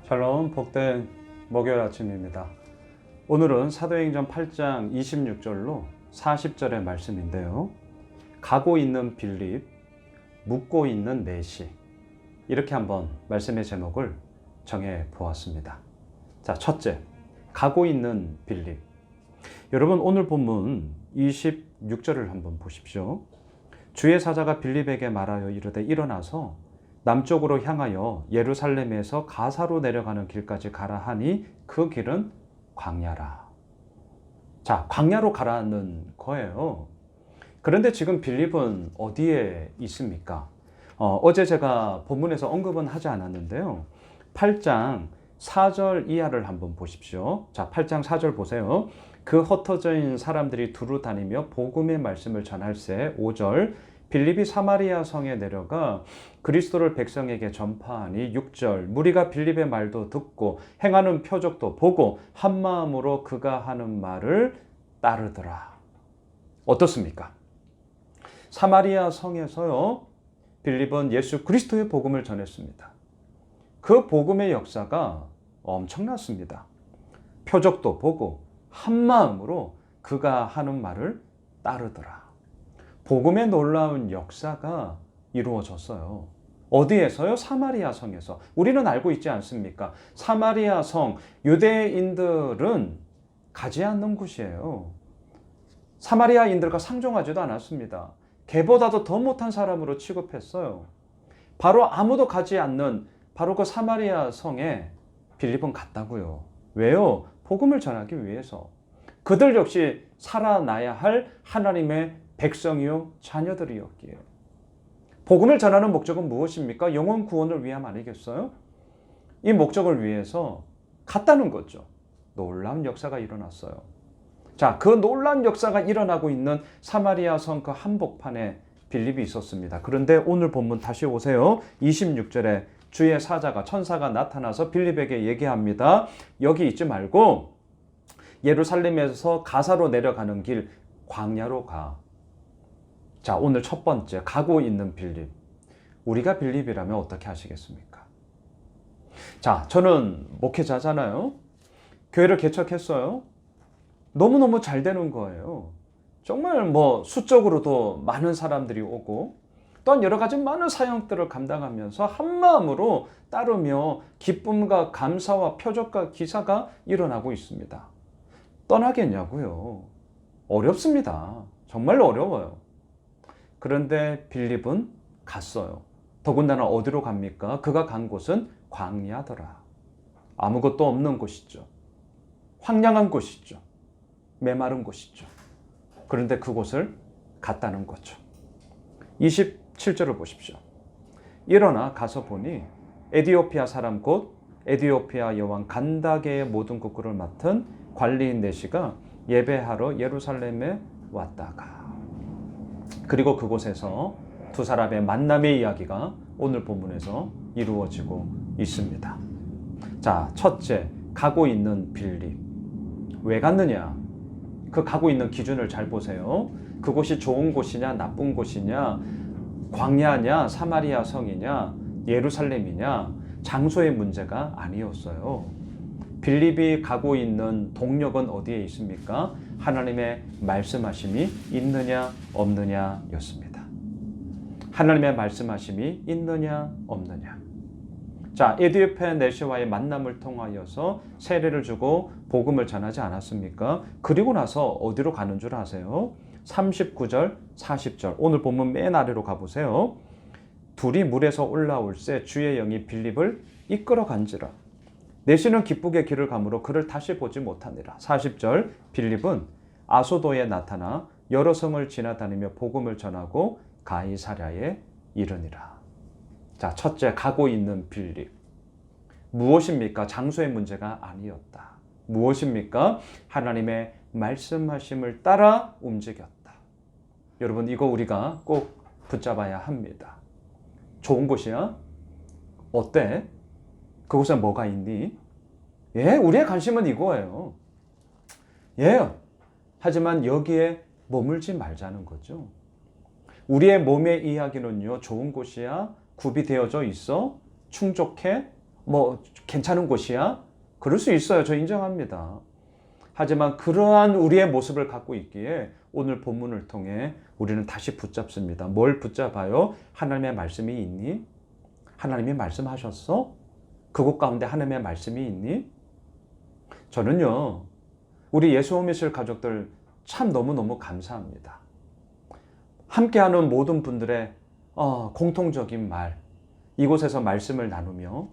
샬롬, 복된 목요일 아침입니다. 오늘은 사도행전 8장 26절로 40절의 말씀인데요. 가고 있는 빌립, 묻고 있는 내시, 이렇게 한번 말씀의 제목을 정해 보았습니다. 자, 첫째, 가고 있는 빌립. 여러분, 오늘 본문 26절을 한번 보십시오. 주의 사자가 빌립에게 말하여 이르되 일어나서 남쪽으로 향하여 예루살렘에서 가사로 내려가는 길까지 가라 하니 그 길은 광야라. 자, 광야로 가라는 거예요. 그런데 지금 빌립은 어디에 있습니까? 어제 제가 본문에서 언급은 하지 않았는데요. 8장 4절 이하를 한번 보십시오. 자, 8장 4절 보세요. 그 흩어진 사람들이 두루 다니며 복음의 말씀을 전할세. 5절 빌립이 사마리아 성에 내려가 그리스도를 백성에게 전파하니. 6절 무리가 빌립의 말도 듣고 행하는 표적도 보고 한 마음으로 그가 하는 말을 따르더라. 어떻습니까? 사마리아 성에서요, 빌립은 예수 그리스도의 복음을 전했습니다. 그 복음의 역사가 엄청났습니다. 표적도 보고 한 마음으로 그가 하는 말을 따르더라. 복음의 놀라운 역사가 이루어졌어요. 어디에서요? 사마리아 성에서. 우리는 알고 있지 않습니까? 사마리아 성, 유대인들은 가지 않는 곳이에요. 사마리아인들과 상종하지도 않았습니다. 걔보다도 더 못한 사람으로 취급했어요. 바로 아무도 가지 않는 바로 그 사마리아 성에 빌립은 갔다고요. 왜요? 복음을 전하기 위해서. 그들 역시 살아나야 할 하나님의 백성이요 자녀들이었기에. 복음을 전하는 목적은 무엇입니까? 영혼 구원을 위함 아니겠어요? 이 목적을 위해서 갔다는 거죠. 놀라운 역사가 일어났어요. 자, 그 놀라운 역사가 일어나고 있는 사마리아 성 그 한복판에 빌립이 있었습니다. 그런데 오늘 본문 다시 오세요. 26절에 주의 사자가, 천사가 나타나서 빌립에게 얘기합니다. 여기 있지 말고 예루살렘에서 가사로 내려가는 길 광야로 가. 자, 오늘 첫 번째, 가고 있는 빌립. 우리가 빌립이라면 어떻게 하시겠습니까? 자, 저는 목회자잖아요. 교회를 개척했어요. 너무너무 잘 되는 거예요. 정말 수적으로도 많은 사람들이 오고 또한 여러 가지 많은 사역들을 감당하면서 한 마음으로 따르며 기쁨과 감사와 표적과 기사가 일어나고 있습니다. 떠나겠냐고요? 어렵습니다. 정말 어려워요. 그런데 빌립은 갔어요. 더군다나 어디로 갑니까? 그가 간 곳은 광야더라. 아무것도 없는 곳이죠. 황량한 곳이죠. 메마른 곳이죠. 그런데 그곳을 갔다는 거죠. 27절을 보십시오. 일어나 가서 보니 에디오피아 사람 곧 에디오피아 여왕 간다게의 모든 국구를 맡은 관리인 내시가 예배하러 예루살렘에 왔다가. 그리고 그곳에서 두 사람의 만남의 이야기가 오늘 본문에서 이루어지고 있습니다. 자, 첫째, 가고 있는 빌립. 왜 갔느냐? 그 가고 있는 기준을 잘 보세요. 그곳이 좋은 곳이냐, 나쁜 곳이냐, 광야냐, 사마리아 성이냐, 예루살렘이냐, 장소의 문제가 아니었어요. 빌립이 가고 있는 동력은 어디에 있습니까? 하나님의 말씀하심이 있느냐 없느냐 였습니다. 하나님의 말씀하심이 있느냐 없느냐. 자, 에디오피아 내시와의 만남을 통하여서 세례를 주고 복음을 전하지 않았습니까? 그리고 나서 어디로 가는 줄 아세요? 39절 40절 오늘 본문 맨 아래로 가보세요. 둘이 물에서 올라올새 주의 영이 빌립을 이끌어 간지라. 내시는 기쁘게 길을 가므로 그를 다시 보지 못하니라. 40절 빌립은 아소도에 나타나 여러 성을 지나다니며 복음을 전하고 가이사랴에 이르니라. 자, 첫째, 가고 있는 빌립. 무엇입니까? 장소의 문제가 아니었다. 무엇입니까? 하나님의 말씀하심을 따라 움직였다. 여러분, 이거 우리가 꼭 붙잡아야 합니다. 좋은 곳이야? 어때? 그곳에 뭐가 있니? 예, 우리의 관심은 이거예요. 예, 하지만 여기에 머물지 말자는 거죠. 우리의 몸의 이야기는요, 좋은 곳이야? 구비되어져 있어? 충족해? 뭐 괜찮은 곳이야? 그럴 수 있어요. 저 인정합니다. 하지만 그러한 우리의 모습을 갖고 있기에 오늘 본문을 통해 우리는 다시 붙잡습니다. 뭘 붙잡아요? 하나님의 말씀이 있니? 하나님이 말씀하셨어? 그곳 가운데 하나님의 말씀이 있니? 저는요, 우리 예수 오미실 가족들 참 너무너무 감사합니다. 함께하는 모든 분들의 공통적인 말, 이곳에서 말씀을 나누며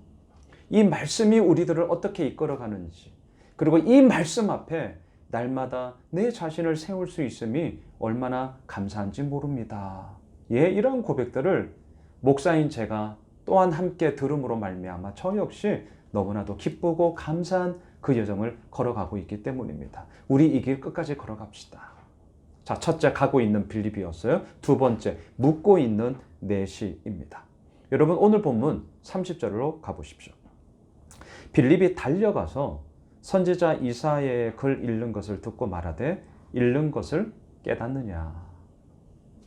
이 말씀이 우리들을 어떻게 이끌어가는지, 그리고 이 말씀 앞에 날마다 내 자신을 세울 수 있음이 얼마나 감사한지 모릅니다. 예, 이런 고백들을 목사인 제가 또한 함께 들음으로 말미암아 저 역시 너무나도 기쁘고 감사한 그 여정을 걸어가고 있기 때문입니다. 우리 이 길 끝까지 걸어갑시다. 자, 첫째, 가고 있는 빌립이었어요. 두 번째, 묻고 있는 내시입니다. 여러분, 오늘 본문 30절로 가보십시오. 빌립이 달려가서 선지자 이사야의 글 읽는 것을 듣고 말하되 읽는 것을 깨닫느냐.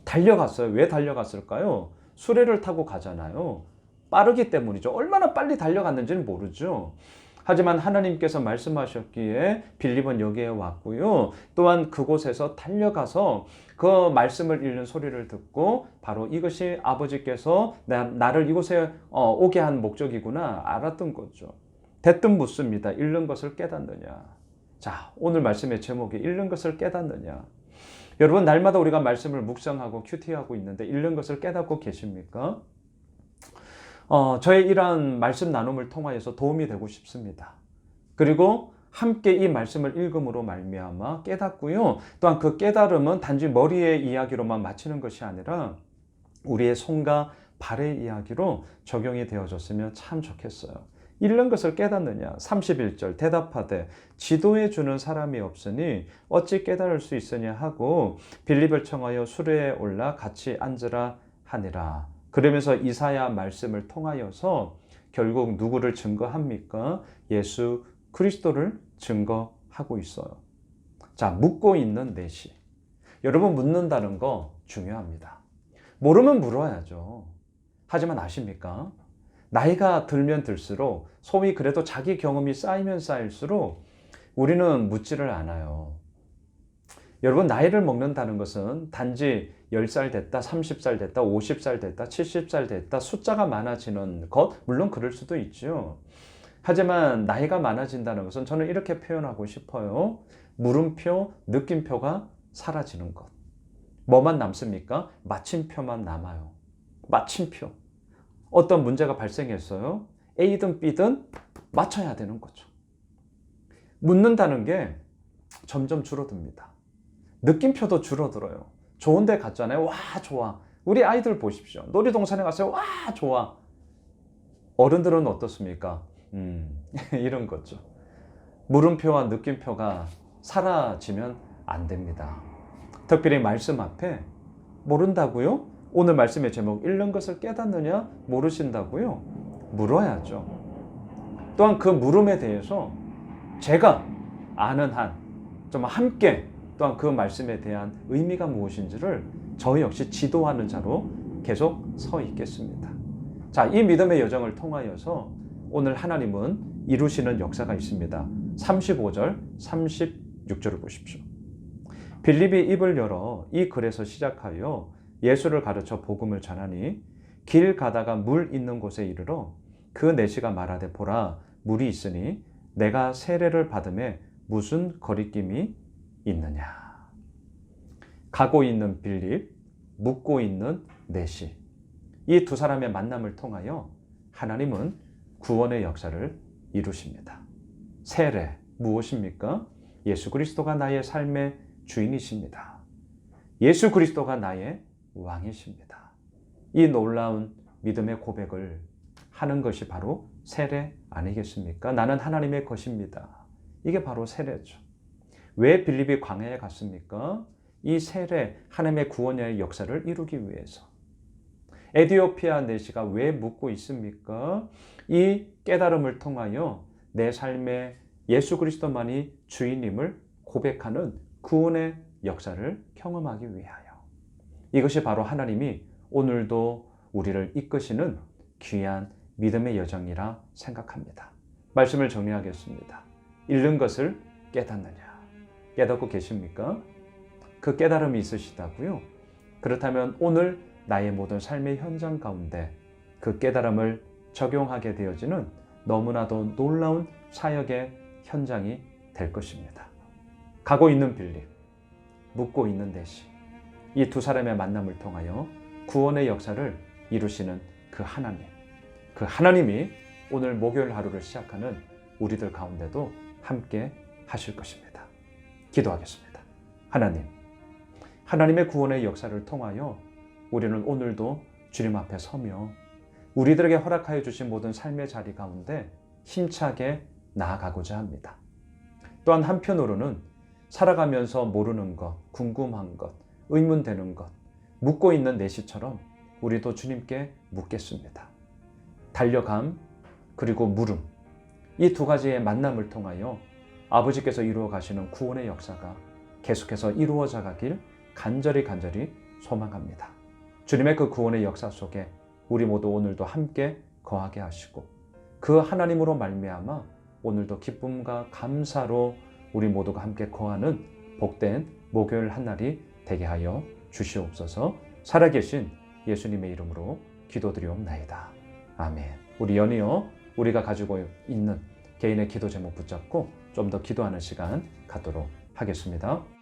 달려갔어요. 왜 달려갔을까요? 수레를 타고 가잖아요. 빠르기 때문이죠. 얼마나 빨리 달려갔는지는 모르죠. 하지만 하나님께서 말씀하셨기에 빌립은 여기에 왔고요. 또한 그곳에서 달려가서 그 말씀을 읽는 소리를 듣고 바로 이것이 아버지께서 나를 이곳에 오게 한 목적이구나 알았던 거죠. 대뜸 묻습니다. 읽는 것을 깨닫느냐. 자, 오늘 말씀의 제목이 읽는 것을 깨닫느냐. 여러분, 날마다 우리가 말씀을 묵상하고 큐티하고 있는데 읽는 것을 깨닫고 계십니까? 저의 이러한 말씀 나눔을 통하여서 도움이 되고 싶습니다. 그리고 함께 이 말씀을 읽음으로 말미암아 깨닫고요. 또한 그 깨달음은 단지 머리의 이야기로만 마치는 것이 아니라 우리의 손과 발의 이야기로 적용이 되어졌으면 참 좋겠어요. 읽는 것을 깨닫느냐. 31절 대답하되 지도해 주는 사람이 없으니 어찌 깨달을 수 있으냐 하고 빌립을 청하여 수레에 올라 같이 앉으라 하니라. 그러면서 이사야 말씀을 통하여서 결국 누구를 증거합니까? 예수 그리스도를 증거하고 있어요. 자, 묻고 있는 내시. 여러분, 묻는다는 거 중요합니다. 모르면 물어야죠. 하지만 아십니까? 나이가 들면 들수록 소위 그래도 자기 경험이 쌓이면 쌓일수록 우리는 묻지를 않아요. 여러분, 나이를 먹는다는 것은 단지 10살 됐다, 30살 됐다, 50살 됐다, 70살 됐다 숫자가 많아지는 것, 물론 그럴 수도 있죠. 하지만 나이가 많아진다는 것은 저는 이렇게 표현하고 싶어요. 물음표, 느낌표가 사라지는 것. 뭐만 남습니까? 마침표만 남아요. 마침표. 어떤 문제가 발생했어요. A든 B든 맞춰야 되는 거죠. 묻는다는 게 점점 줄어듭니다. 느낌표도 줄어들어요. 좋은 데 갔잖아요. 와, 좋아. 우리 아이들 보십시오. 놀이동산에 갔어요. 와, 좋아. 어른들은 어떻습니까? 이런 거죠. 물음표와 느낌표가 사라지면 안 됩니다. 특별히 말씀 앞에 모른다고요? 오늘 말씀의 제목 읽는 것을 깨닫느냐? 모르신다고요? 물어야죠. 또한 그 물음에 대해서 제가 아는 한 좀 함께 또한 그 말씀에 대한 의미가 무엇인지를 저 역시 지도하는 자로 계속 서 있겠습니다. 자, 이 믿음의 여정을 통하여서 오늘 하나님은 이루시는 역사가 있습니다. 35절, 36절을 보십시오. 빌립이 입을 열어 이 글에서 시작하여 예수를 가르쳐 복음을 전하니 길 가다가 물 있는 곳에 이르러 그 내시가 말하되 보라 물이 있으니 내가 세례를 받음에 무슨 거리낌이 있느냐. 가고 있는 빌립, 묻고 있는 내시. 이 두 사람의 만남을 통하여 하나님은 구원의 역사를 이루십니다. 세례 무엇입니까? 예수 그리스도가 나의 삶의 주인이십니다. 예수 그리스도가 나의 왕이십니다. 이 놀라운 믿음의 고백을 하는 것이 바로 세례 아니겠습니까? 나는 하나님의 것입니다. 이게 바로 세례죠. 왜 빌립이 광야에 갔습니까? 이 세례, 하나님의 구원의 역사를 이루기 위해서. 에디오피아 내시가 왜 묻고 있습니까? 이 깨달음을 통하여 내 삶에 예수 그리스도만이 주인임을 고백하는 구원의 역사를 경험하기 위하여. 이것이 바로 하나님이 오늘도 우리를 이끄시는 귀한 믿음의 여정이라 생각합니다. 말씀을 정리하겠습니다. 잃는 것을 깨닫느냐? 깨닫고 계십니까? 그 깨달음이 있으시다고요? 그렇다면 오늘 나의 모든 삶의 현장 가운데 그 깨달음을 적용하게 되어지는 너무나도 놀라운 사역의 현장이 될 것입니다. 가고 있는 빌립, 묻고 있는 대시, 이 두 사람의 만남을 통하여 구원의 역사를 이루시는 그 하나님이 오늘 목요일 하루를 시작하는 우리들 가운데도 함께 하실 것입니다. 기도하겠습니다. 하나님의 구원의 역사를 통하여 우리는 오늘도 주님 앞에 서며 우리들에게 허락하여 주신 모든 삶의 자리 가운데 힘차게 나아가고자 합니다. 또한 한편으로는 살아가면서 모르는 것, 궁금한 것, 의문되는 것, 묻고 있는 내시처럼 우리도 주님께 묻겠습니다. 달려감 그리고 물음, 이 두 가지의 만남을 통하여 아버지께서 이루어 가시는 구원의 역사가 계속해서 이루어져 가길 간절히 소망합니다. 주님의 그 구원의 역사 속에 우리 모두 오늘도 함께 거하게 하시고 그 하나님으로 말미암아 오늘도 기쁨과 감사로 우리 모두가 함께 거하는 복된 목요일 한날이 되게 하여 주시옵소서. 살아계신 예수님의 이름으로 기도드리옵나이다. 아멘. 우리 연이어 우리가 가지고 있는 개인의 기도 제목 붙잡고 좀 더 기도하는 시간 갖도록 하겠습니다.